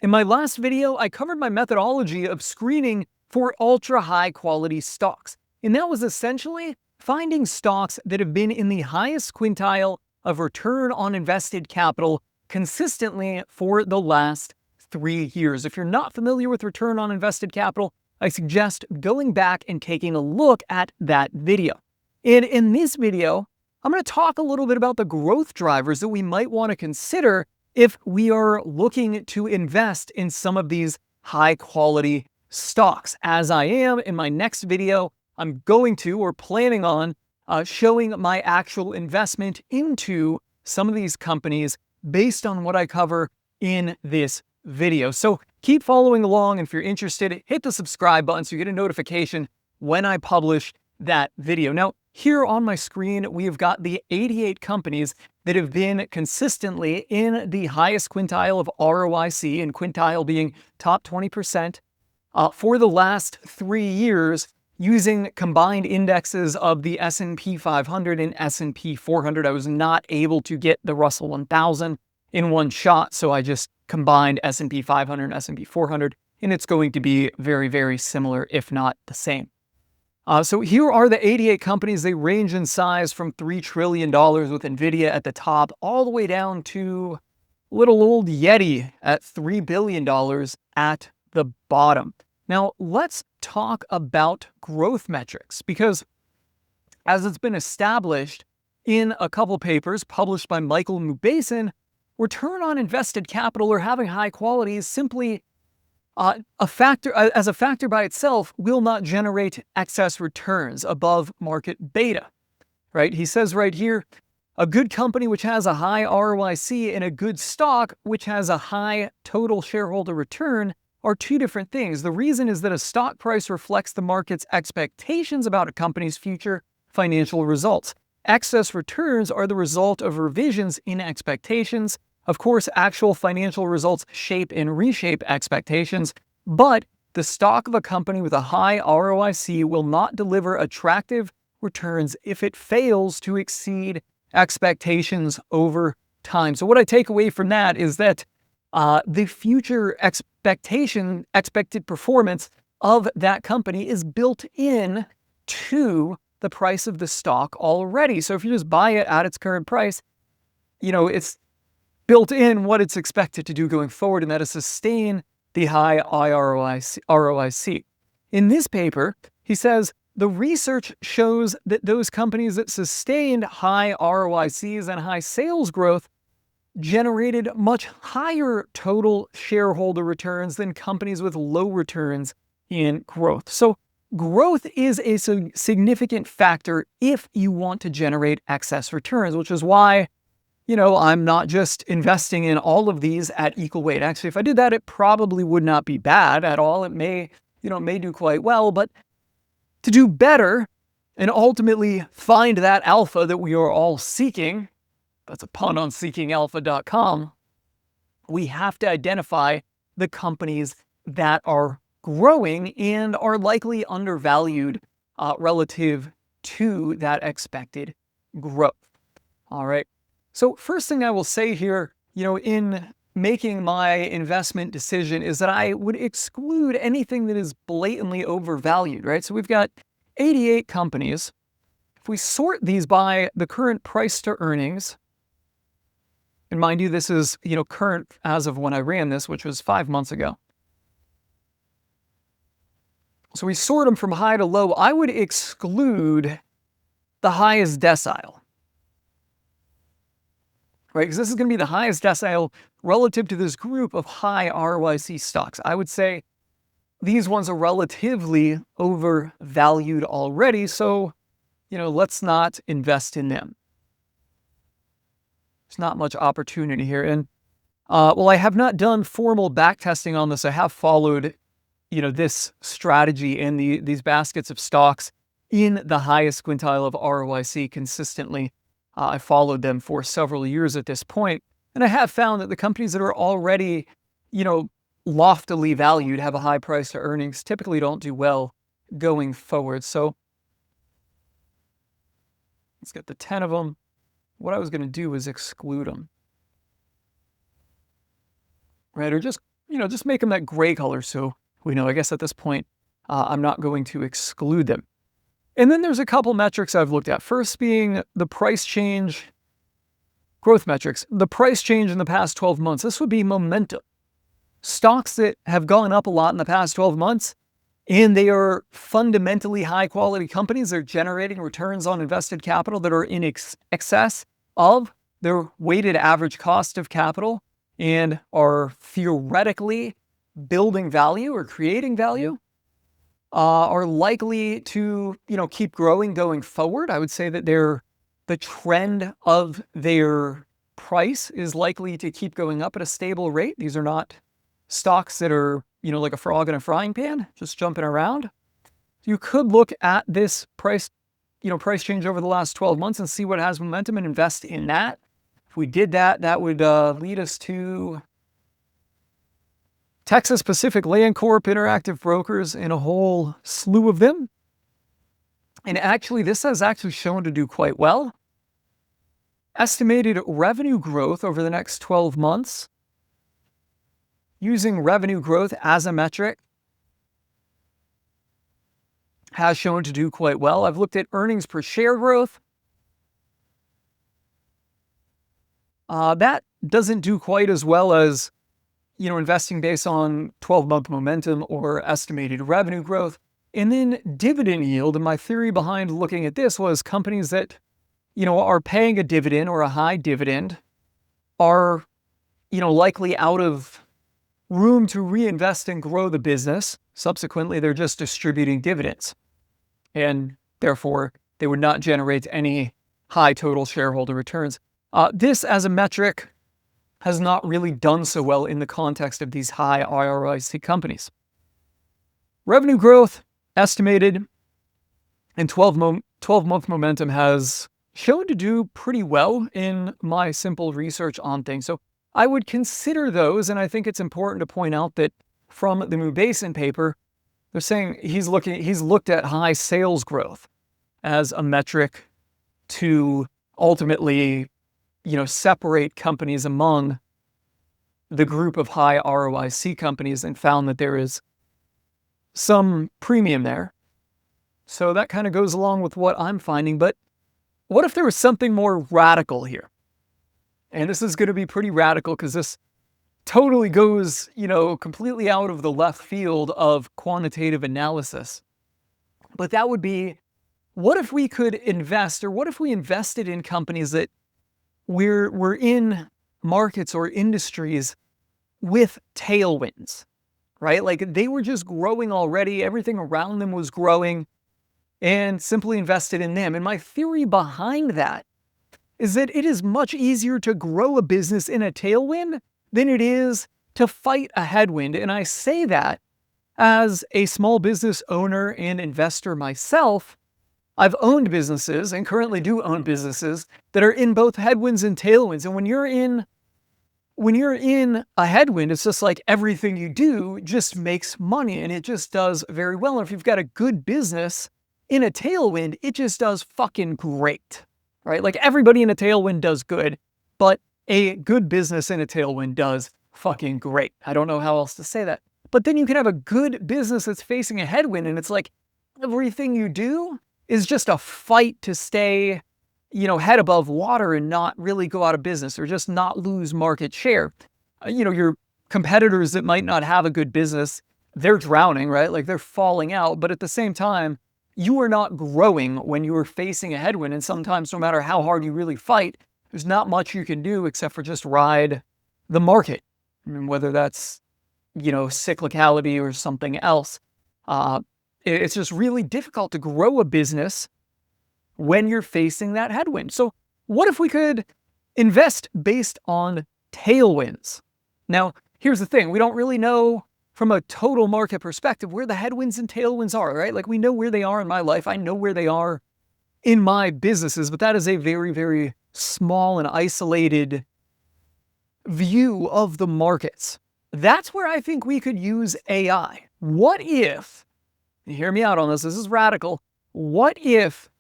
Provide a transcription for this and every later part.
In my last video, I covered my methodology of screening for ultra high quality stocks. And that was essentially finding stocks that have been in the highest quintile of return on invested capital consistently for the last 3 years. If you're not familiar with return on invested capital, I suggest going back and taking a look at that video. And in this video, I'm going to talk a little bit about the growth drivers that we might want to consider if we are looking to invest in some of these high quality stocks. As I am in my next video, I'm going to or planning on showing my actual investment into some of these companies based on what I cover in this video. So keep following along. And if you're interested, hit the subscribe button so you get a notification when I publish that video. Now, here on my screen, we have got the 88 companies that have been consistently in the highest quintile of ROIC, and quintile being top 20%, for the last 3 years using combined indexes of the S&P 500 and S&P 400. I was not able to get the Russell 1000 in one shot, so I just combined S&P 500 and S&P 400, and it's going to be very, very similar, if not the same. So here are the 88 companies. They range in size from $3 trillion with NVIDIA at the top all the way down to little old Yeti at $3 billion at the bottom. Now, let's talk about growth metrics, because as it's been established in a couple papers published by Michael Mubasin, return on invested capital or having high quality is simply a factor by itself will not generate excess returns above market beta, right? He says right here, a good company which has a high ROIC and a good stock which has a high total shareholder return are two different things. The reason is that a stock price reflects the market's expectations about a company's future financial results. Excess returns are the result of revisions in expectations. Of course, actual financial results shape and reshape expectations, but the stock of a company with a high ROIC will not deliver attractive returns if it fails to exceed expectations over time. So what I take away from that is that the future expected performance of that company is built in to the price of the stock already. So if you just buy it at its current price, it's built in what it's expected to do going forward, and that is sustain the high ROIC. In this paper, he says, the research shows that those companies that sustained high ROICs and high sales growth generated much higher total shareholder returns than companies with low returns in growth. So growth is a significant factor if you want to generate excess returns, which is why I'm not just investing in all of these at equal weight. Actually, if I did that, it probably would not be bad at all. It may do quite well, but to do better and ultimately find that alpha that we are all seeking, that's a pun on seekingalpha.com, we have to identify the companies that are growing and are likely undervalued relative to that expected growth. All right. So first thing I will say here, in making my investment decision is that I would exclude anything that is blatantly overvalued, right? So we've got 88 companies. If we sort these by the current price to earnings, and mind you, this is, current as of when I ran this, which was 5 months ago. So we sort them from high to low. I would exclude the highest decile, right? Because this is going to be the highest decile relative to this group of high ROIC stocks. I would say these ones are relatively overvalued already, so, let's not invest in them. There's not much opportunity here. And, I have not done formal backtesting on this. I have followed, this strategy and these baskets of stocks in the highest quintile of ROIC consistently. I followed them for several years at this point, and I have found that the companies that are already, loftily valued, have a high price to earnings, typically don't do well going forward. So let's get the 10 of them. What I was going to do was exclude them, right? Or just, just make them that gray color so we know. I guess at this point, I'm not going to exclude them. And then there's a couple metrics I've looked at. First being the price change, growth metrics, the price change in the past 12 months. This would be momentum. Stocks that have gone up a lot in the past 12 months, and they are fundamentally high quality companies. They're generating returns on invested capital that are in excess of their weighted average cost of capital and are theoretically building value or creating value, are likely to, keep growing going forward. I would say that the trend of their price is likely to keep going up at a stable rate. These are not stocks that are, like a frog in a frying pan, just jumping around. You could look at this price change over the last 12 months and see what has momentum and invest in that. If we did that, that would lead us to Texas Pacific Land Corp, Interactive Brokers, and a whole slew of them. And actually, this has actually shown to do quite well. Estimated revenue growth over the next 12 months, using revenue growth as a metric, has shown to do quite well. I've looked at earnings per share growth. That doesn't do quite as well as, investing based on 12-month momentum or estimated revenue growth. And then dividend yield. And my theory behind looking at this was companies that, are paying a dividend or a high dividend are, likely out of room to reinvest and grow the business. Subsequently, they're just distributing dividends. And therefore, they would not generate any high total shareholder returns. This as a metric has not really done so well in the context of these high ROIC companies. Revenue growth estimated and 12-month momentum has shown to do pretty well in my simple research on things. So I would consider those, and I think it's important to point out that from the Mubasin paper, they're saying he's looked at high sales growth as a metric to ultimately, separate companies among the group of high ROIC companies and found that there is some premium there. So that kind of goes along with what I'm finding. But what if there was something more radical here? And this is going to be pretty radical because this totally goes, completely out of the left field of quantitative analysis. But that would be, what if we could invest, or what if we invested in companies that we're in markets or industries with tailwinds, right? Like they were just growing already. Everything around them was growing, and simply invested in them. And my theory behind that is that it is much easier to grow a business in a tailwind than it is to fight a headwind. And I say that as a small business owner and investor myself. I've owned businesses and currently do own businesses that are in both headwinds and tailwinds. And when you're in a headwind, it's just like everything you do just makes money and it just does very well. And if you've got a good business in a tailwind, it just does fucking great, right? Like everybody in a tailwind does good, but a good business in a tailwind does fucking great. I don't know how else to say that. But then you can have a good business that's facing a headwind and it's like everything you do is just a fight to stay, head above water and not really go out of business or just not lose market share. Your competitors that might not have a good business, they're drowning, right? Like they're falling out. But at the same time, you are not growing when you are facing a headwind. And sometimes no matter how hard you really fight, there's not much you can do except for just ride the market. I mean, whether that's, cyclicality or something else. It's just really difficult to grow a business when you're facing that headwind. So what if we could invest based on tailwinds? Now, here's the thing. We don't really know from a total market perspective where the headwinds and tailwinds are, right? Like we know where they are in my life. I know where they are in my businesses, but that is a very, very small and isolated view of the markets. That's where I think we could use AI. What if, hear me out on this is radical. What if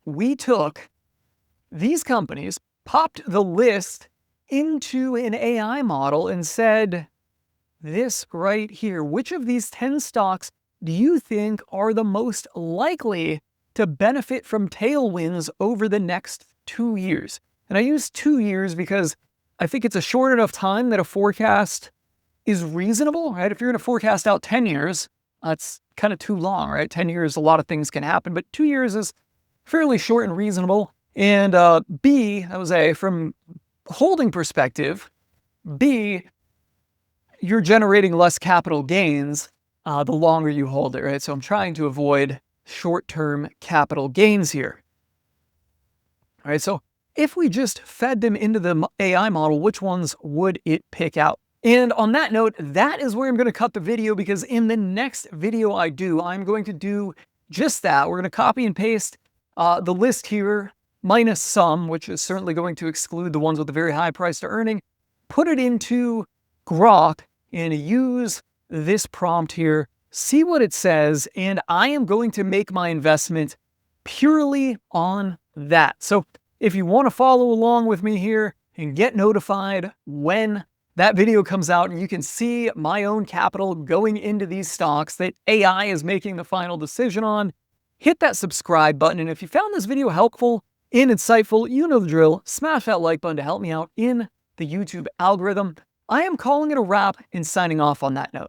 we took these companies, popped the list into an AI model and said, this right here. Which of these 10 stocks do you think are the most likely to benefit from tailwinds over the next 2 years? And I use 2 years because I think it's a short enough time that a forecast is reasonable, right? If you're going to forecast out 10 years, that's kind of too long, right? 10 years, a lot of things can happen, but 2 years is fairly short and reasonable. And B, that was A, from holding perspective, B, you're generating less capital gains the longer you hold it, right? So I'm trying to avoid short-term capital gains here. All right, so if we just fed them into the AI model, which ones would it pick out? And on that note, that is where I'm going to cut the video, because in the next video I'm going to do just that. We're going to copy and paste the list here, minus some, which is certainly going to exclude the ones with a very high price to earning, put it into Grok and use this prompt here, see what it says, and I am going to make my investment purely on that. So if you want to follow along with me here and get notified when that video comes out and you can see my own capital going into these stocks that AI is making the final decision on, hit that subscribe button. And if you found this video helpful and insightful, you know the drill. Smash that like button to help me out in the YouTube algorithm. I am calling it a wrap and signing off on that note.